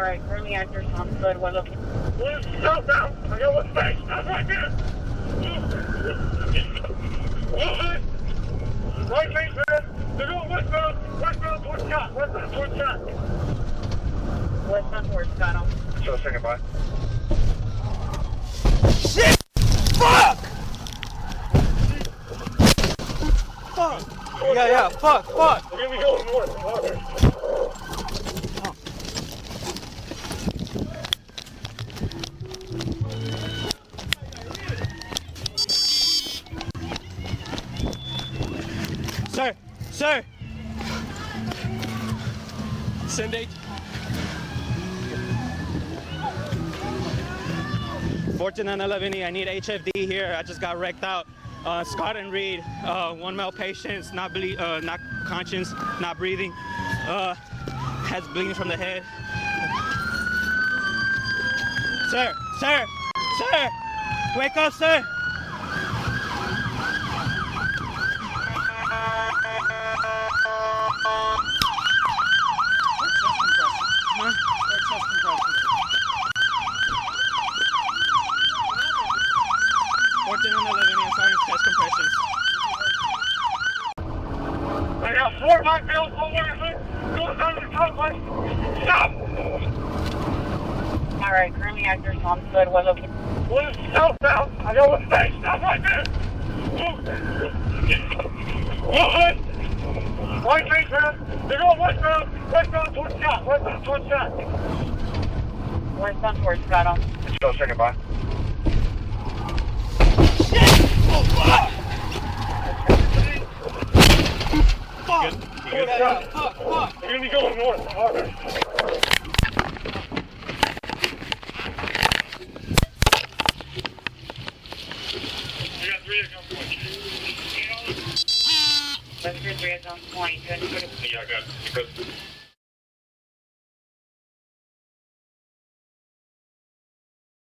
Alright, currently actor sounds good. We're looking. We're southbound. I got one face. That's right there. Right face, man. They're going westbound. Westbound towards Scott. Westbound towards Scott. Westbound towards Scott. So, say goodbye. Shit! Fuck! Fuck! Yeah, fuck! We're gonna be going north. Sir! Send H. 14 and 11E, I need HFD here. I just got wrecked out. Scott and Reed, one male patient, not conscious, not breathing, has bleeding from the head. Sir! Wake up, sir! I got 4 high bills over. Goes on the top. Stop. Alright, currently actor sounds good. We're looking. We're southbound. I got one face. That's right there. Right face, man. They're going westbound. Westbound towards Scott. Westbound towards Scott. Westbound towards Scott. So, say goodbye. Fuck! We're gonna be going north. Alright. We got 3 at gunpoint. Let's get 3 at gunpoint. Yeah, I got it.